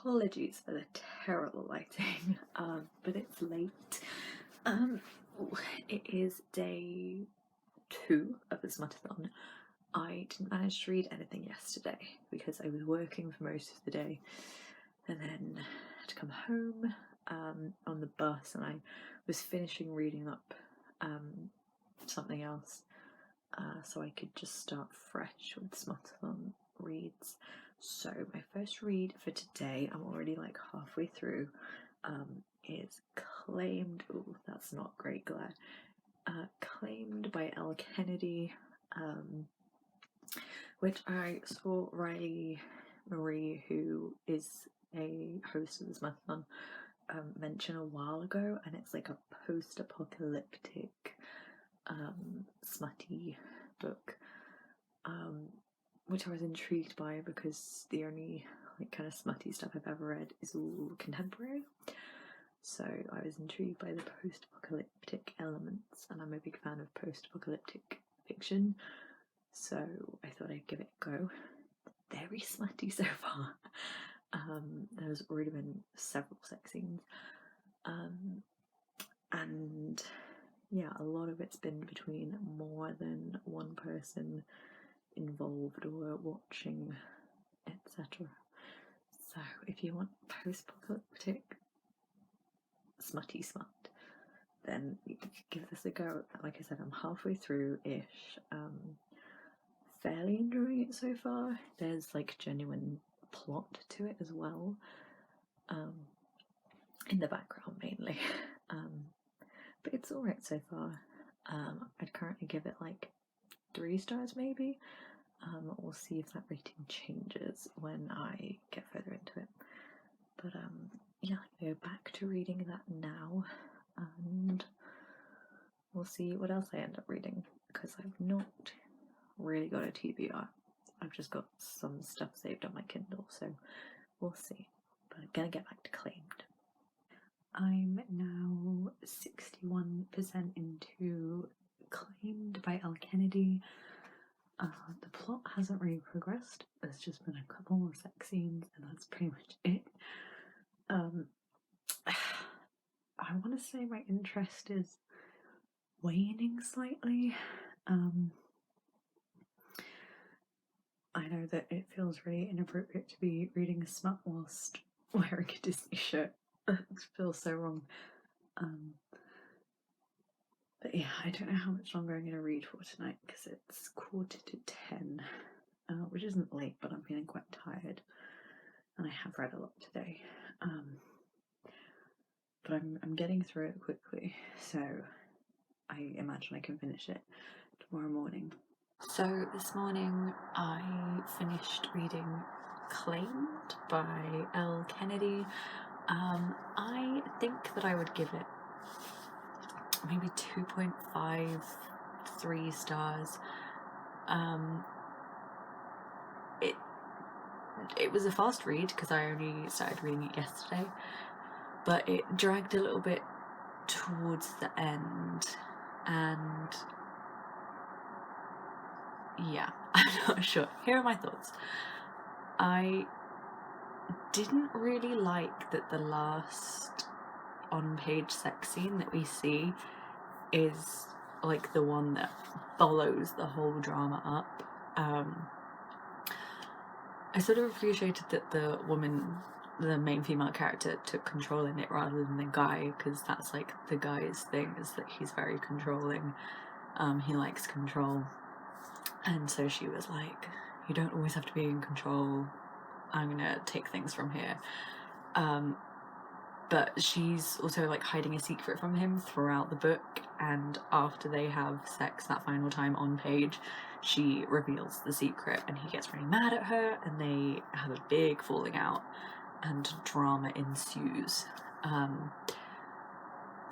Apologies for the terrible lighting, but it's late. It is day 2 of the SmutAthon. I didn't manage to read anything yesterday because I was working for most of the day and then had to come home on the bus, and I was finishing reading up something else so I could just start fresh with SmutAthon reads. So my first read for today, I'm already like halfway through, is Claimed. Oh, that's not great glare. Claimed by L. Kennedy, which I saw Riley Marie, who is a host of the SmutAthon, mention a while ago, and it's like a post-apocalyptic smutty book, which I was intrigued by because the only like kind of smutty stuff I've ever read is all contemporary. So I was intrigued by the post-apocalyptic elements, and I'm a big fan of post-apocalyptic fiction, so I thought I'd give it a go. Very smutty so far. There's already been several sex scenes, and yeah, a lot of it's been between more than one person involved or watching, etc. So if you want post-apocalyptic smutty smut, then you could give this a go. Like I said, I'm halfway through-ish. Fairly enjoying it so far. There's like genuine plot to it as well, in the background mainly, but it's alright so far. I'd currently give it like 3 stars maybe. We'll see if that rating changes when I get further into it. But yeah, I go back to reading that now, and we'll see what else I end up reading, because I've not really got a TBR. I've just got some stuff saved on my Kindle, so we'll see. But I'm gonna get back to Claimed. I'm now 61% into Claimed by L. Kennedy. The plot hasn't really progressed. There's just been a couple more sex scenes, and that's pretty much it. I want to say my interest is waning slightly. I know that it feels really inappropriate to be reading a smut whilst wearing a Disney shirt. It feels so wrong. But yeah, I don't know how much longer I'm going to read for tonight, because it's 9:45, which isn't late, but I'm feeling quite tired, and I have read a lot today. But I'm getting through it quickly, so I imagine I can finish it tomorrow morning. So this morning I finished reading Claimed by L. Kennedy. I think that I would give it maybe 2.53 stars. It was a fast read because I only started reading it yesterday, but it dragged a little bit towards the end, and yeah, I'm not sure. Here are my thoughts. I didn't really like that the last on-page sex scene that we see is like the one that follows the whole drama up. I sort of appreciated that the woman, the main female character, took control in it rather than the guy, because that's like the guy's thing, is that he's very controlling. He likes control, and so she was like, you don't always have to be in control, I'm gonna take things from here. But she's also like hiding a secret from him throughout the book, and after they have sex that final time on page, she reveals the secret, and he gets really mad at her, and they have a big falling out, and drama ensues. And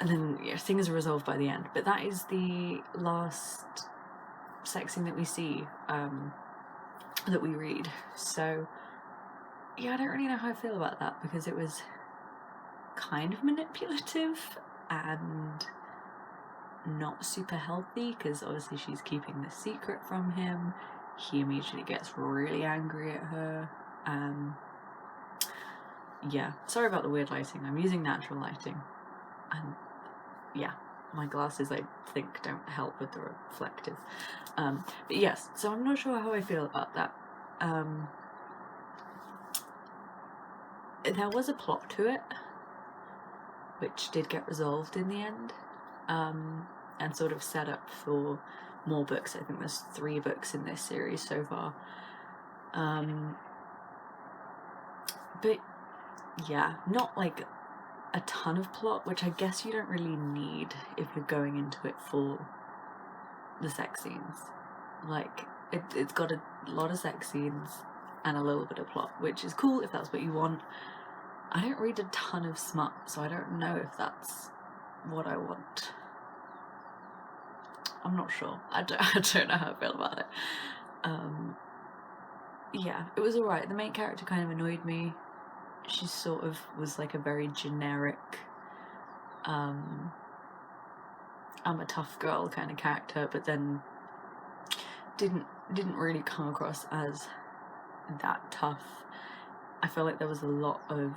then things are resolved by the end, but that is the last sex scene that we see, that we read. So yeah, I don't really know how I feel about that, because it was kind of manipulative and not super healthy, because obviously she's keeping the secret from him. He immediately gets really angry at her. yeah, sorry about the weird lighting. I'm using natural lighting, and yeah, my glasses I think don't help with the reflective. But yes, so I'm not sure how I feel about that. There was a plot to it, which did get resolved in the end, and sort of set up for more books. I think there's 3 books in this series so far. But yeah, not like a ton of plot, which I guess you don't really need if you're going into it for the sex scenes. Like, it's got a lot of sex scenes and a little bit of plot, which is cool if that's what you want. I don't read a ton of smut, so I don't know if that's what I want. I'm not sure. I don't know how I feel about it. Yeah, it was alright. The main character kind of annoyed me. She sort of was like a very generic, I'm a tough girl kind of character, but then didn't really come across as that tough. I feel like there was a lot of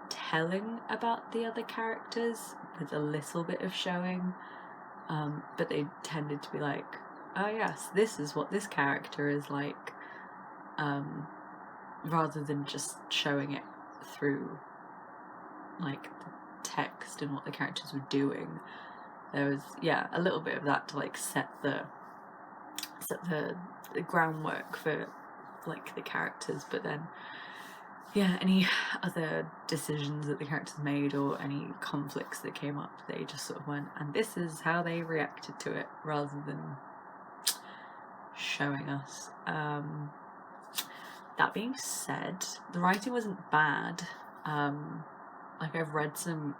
telling about the other characters with a little bit of showing, but they tended to be like, oh yes, this is what this character is like, rather than just showing it through like the text and what the characters were doing. There was, yeah, a little bit of that to like set the groundwork for like the characters, but then yeah, any other decisions that the characters made or any conflicts that came up, they just sort of went, and this is how they reacted to it, rather than showing us. That being said, the writing wasn't bad. Like, I've read some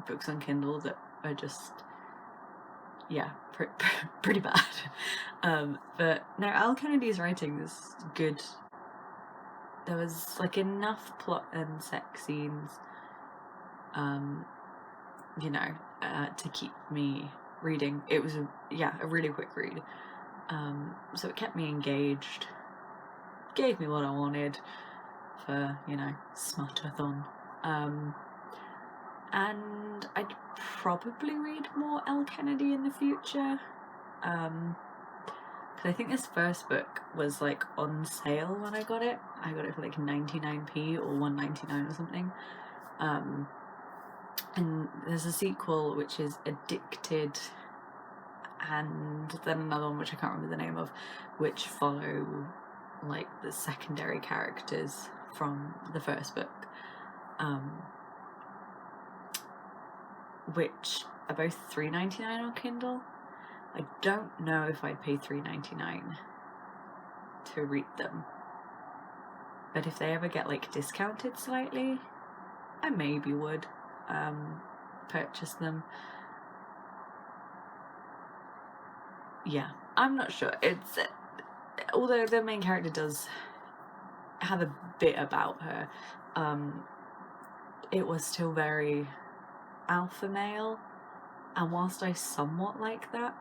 books on Kindle that are just, yeah, pretty bad. But no, Al Kennedy's writing is good. There was like enough plot and sex scenes, you know, to keep me reading. It was a really quick read. So it kept me engaged, gave me what I wanted for, you know, SmutAthon. And I'd probably read more L. Kennedy in the future. Because I think this first book was like on sale when I got it. I got it for like 99p or 1.99 or something. And there's a sequel which is Addicted, and then another one which I can't remember the name of, which follow like the secondary characters from the first book, which are both $3.99 on Kindle. I don't know if I'd pay $3.99 to read them, but if they ever get like discounted slightly, I maybe would purchase them. Yeah, I'm not sure. It's although the main character does have a bit about her, it was still very alpha male, and whilst I somewhat like that,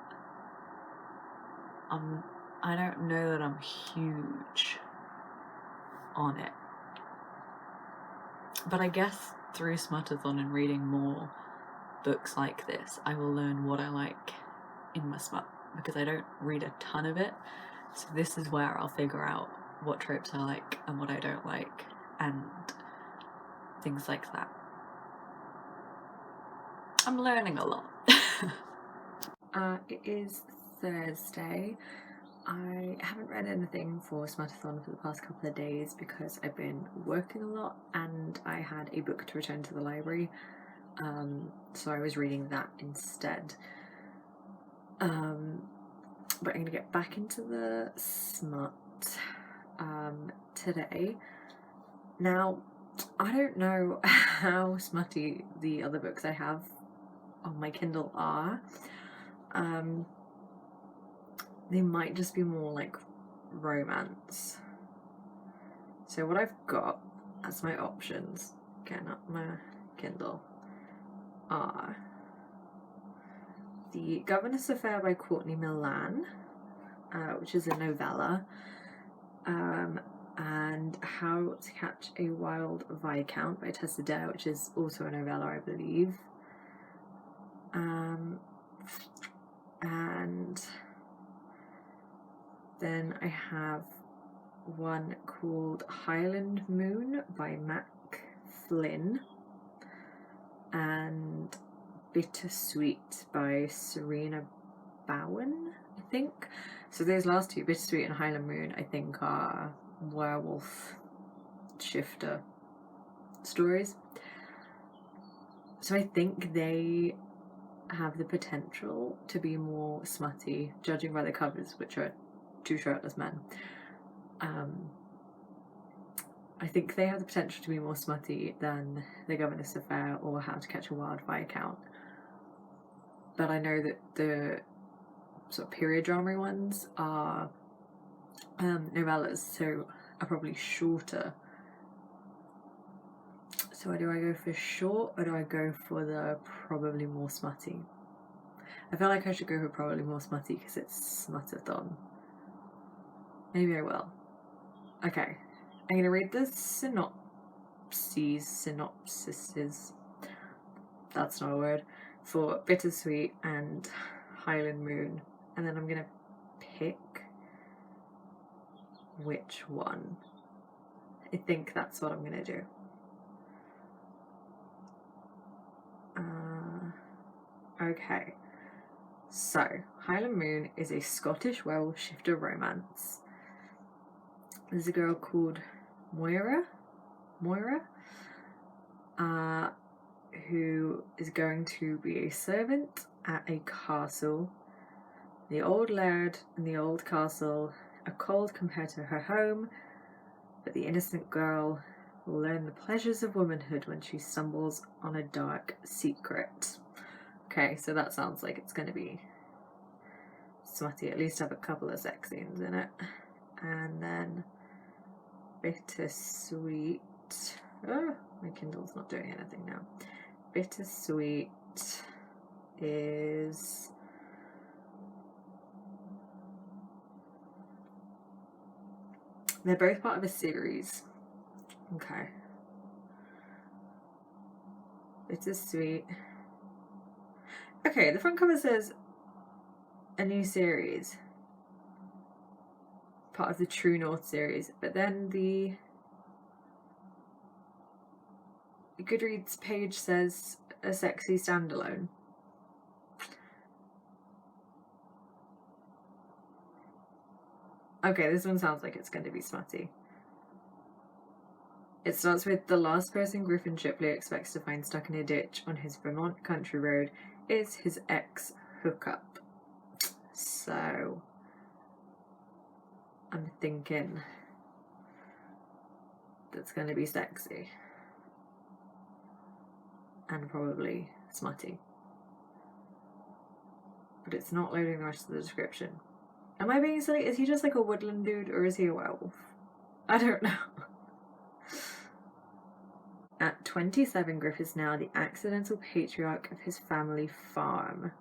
I don't know that I'm huge on it. But I guess through SmutAthon and reading more books like this, I will learn what I like in my smut, because I don't read a ton of it. So this is where I'll figure out what tropes I like and what I don't like, and things like that. I'm learning a lot. It is Thursday. I haven't read anything for SmutAthon for the past couple of days because I've been working a lot and I had a book to return to the library, so I was reading that instead. But I'm going to get back into the smut today. Now, I don't know how smutty the other books I have on my Kindle are. They might just be more like romance. So what I've got as my options, getting up my Kindle, are The Governess Affair by Courtney Milan, which is a novella, and How to Catch a Wild Viscount by Tessa Dare, which is also a novella, I believe. And then I have one called Highland Moon by Mac Flynn, and Bittersweet by Serena Bowen, I think. So those last two, Bittersweet and Highland Moon, I think are werewolf shifter stories. So I think they have the potential to be more smutty, judging by the covers, which are two shirtless men. I think they have the potential to be more smutty than The Governess Affair or How to Catch a Wild Viscount. But I know that the sort of period drama ones are novellas, so are probably shorter. So do I go for short or do I go for the probably more smutty? I feel like I should go for probably more smutty because it's SmutAthon. Maybe I will. Okay, I'm going to read the synopsises, that's not a word, for Bittersweet and Highland Moon, and then I'm going to pick which one. I think that's what I'm going to do. Okay, so Highland Moon is a Scottish werewolf shifter romance. There's a girl called Moira, who is going to be a servant at a castle. The old laird and the old castle are cold compared to her home, but the innocent girl will learn the pleasures of womanhood when she stumbles on a dark secret. Okay, so that sounds like it's going to be smutty, at least have a couple of sex scenes in it. And then Bittersweet. Oh, my Kindle's not doing anything now. Bittersweet is they're both part of a series. Okay. Bittersweet. Okay, the front cover says a new series, part of the True North series, but then the Goodreads page says a sexy standalone. Okay, this one sounds like it's going to be smutty. It starts with the last person Griffin Shipley expects to find stuck in a ditch on his Vermont country road is his ex hookup. So I'm thinking that's going to be sexy and probably smutty. But it's not loading the rest of the description. Am I being silly? Is he just like a woodland dude or is he a werewolf? I don't know. At 27, Griff is now the accidental patriarch of his family farm.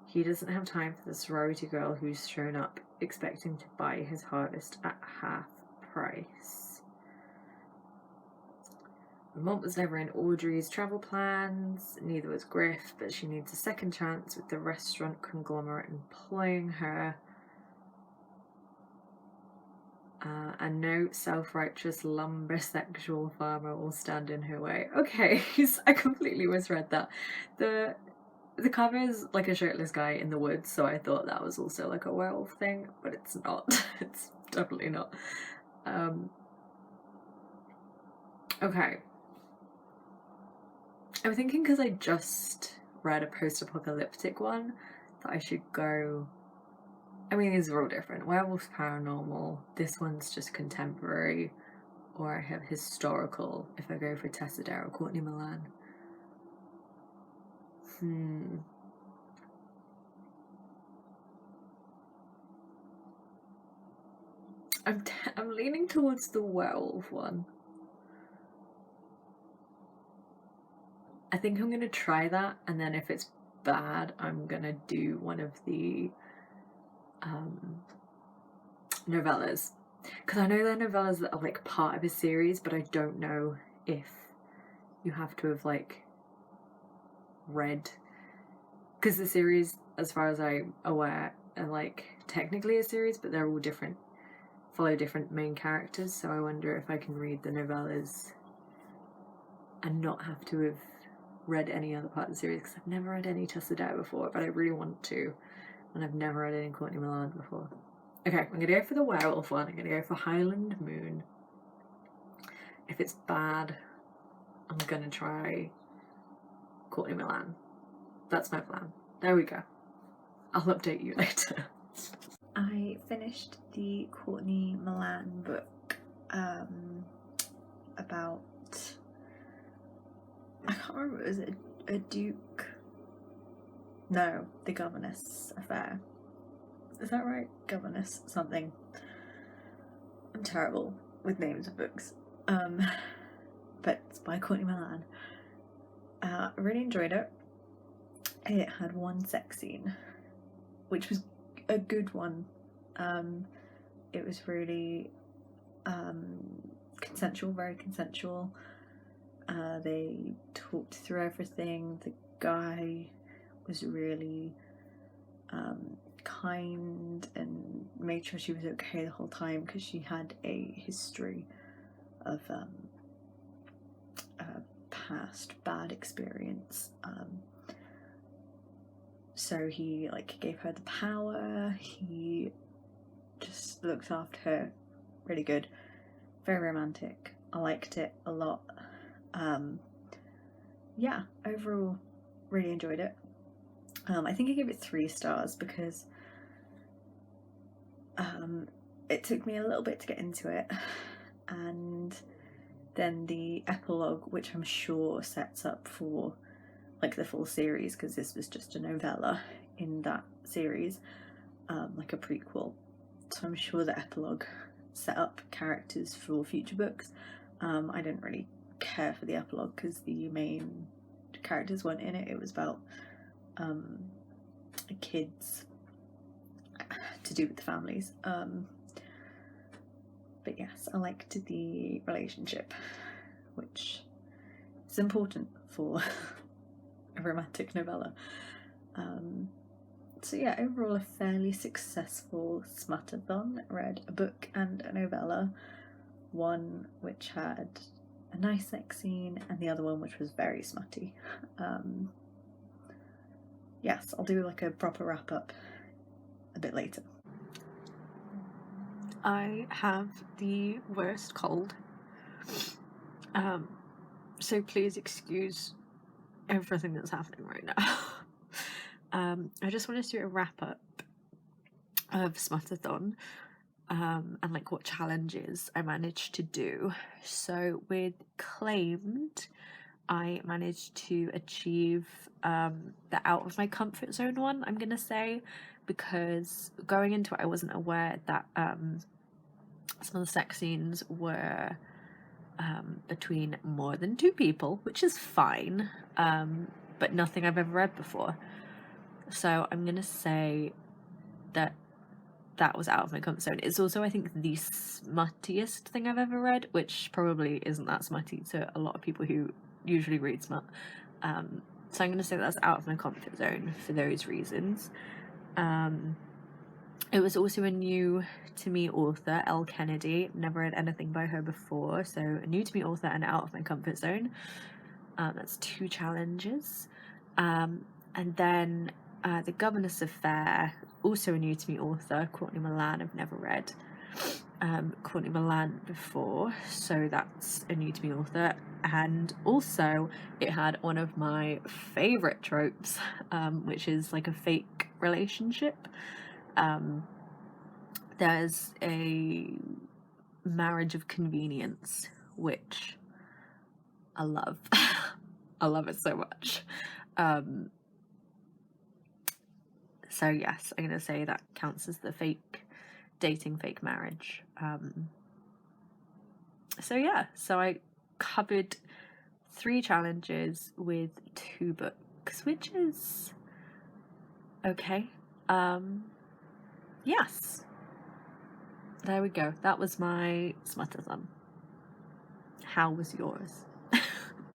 He doesn't have time for the sorority girl who's shown up expecting to buy his harvest at half price. Vermont was never in Audrey's travel plans, neither was Griff, but she needs a second chance with the restaurant conglomerate employing her. And no self-righteous lumbersexual farmer will stand in her way. Okay, I completely misread that. The cover is like a shirtless guy in the woods, so I thought that was also like a werewolf thing, but it's not. It's definitely not. Okay. I'm thinking because I just read a post-apocalyptic one that I should go... I mean, these are all different. Werewolf's paranormal, this one's just contemporary, or I have historical if I go for Tessa Dare or Courtney Milan. I'm leaning towards the werewolf one. I think I'm gonna try that, and then if it's bad, I'm gonna do one of the novellas, because I know they're novellas that are like part of a series, but I don't know if you have to have like read, because the series, as far as I'm aware, are like technically a series, but they're all different, follow different main characters. So I wonder if I can read the novellas and not have to have read any other part of the series, because I've never read any Tussadou before, but I really want to, and I've never read any Courtney Milan before. Okay, I'm gonna go for the werewolf one. I'm gonna go for Highland Moon. If it's bad, I'm gonna try Courtney Milan. That's my plan. There we go. I'll update you later. I finished the Courtney Milan book about, I can't remember, was it a duke? No, the governess affair. Is that right? Governess something. I'm terrible with names of books. But it's by Courtney Milan. I really enjoyed it. It had one sex scene, which was a good one. It was really consensual, very consensual. They talked through everything. The guy was really kind and made sure she was okay the whole time, because she had a history of past bad experience. So he like gave her the power, he just looked after her really good, very romantic. I liked it a lot. Yeah, overall really enjoyed it. I think I gave it 3 stars because it took me a little bit to get into it, and then the epilogue, which I'm sure sets up for like the full series, because this was just a novella in that series, like a prequel, so I'm sure the epilogue set up characters for future books. I didn't really care for the epilogue because the main characters weren't in it. It was about kids, to do with the families. But yes, I liked the relationship, which is important for a romantic novella. So yeah, overall a fairly successful SmutAthon. Read a book and a novella, one which had a nice sex scene and the other one which was very smutty. Yes, I'll do like a proper wrap up a bit later. I have the worst cold, so please excuse everything that's happening right now. I just wanted to do a wrap up of SmutAthon, and like what challenges I managed to do. So with Claimed, I managed to achieve the out of my comfort zone one, I'm gonna say, because going into it I wasn't aware that some of the sex scenes were between more than 2 people, which is fine, but nothing I've ever read before. So I'm gonna say that that was out of my comfort zone. It's also, I think, the smuttiest thing I've ever read, which probably isn't that smutty to a lot of people who usually read smut. So I'm gonna say that's out of my comfort zone for those reasons. It was also a new to me author, Elle Kennedy. Never read anything by her before, so a new to me author and out of my comfort zone. That's 2 challenges. And then the Governess Affair, also a new to me author, Courtney Milan. I've never read Courtney Milan before, so that's a new to me author. And also it had one of my favourite tropes, which is like a fake relationship. There's a marriage of convenience, which I love. I love it so much. So yes, I'm gonna say that counts as the fake dating, fake marriage. So yeah, so I covered 3 challenges with 2 books, which is okay. Yes. there we go. That was my SmutAthon. How was yours?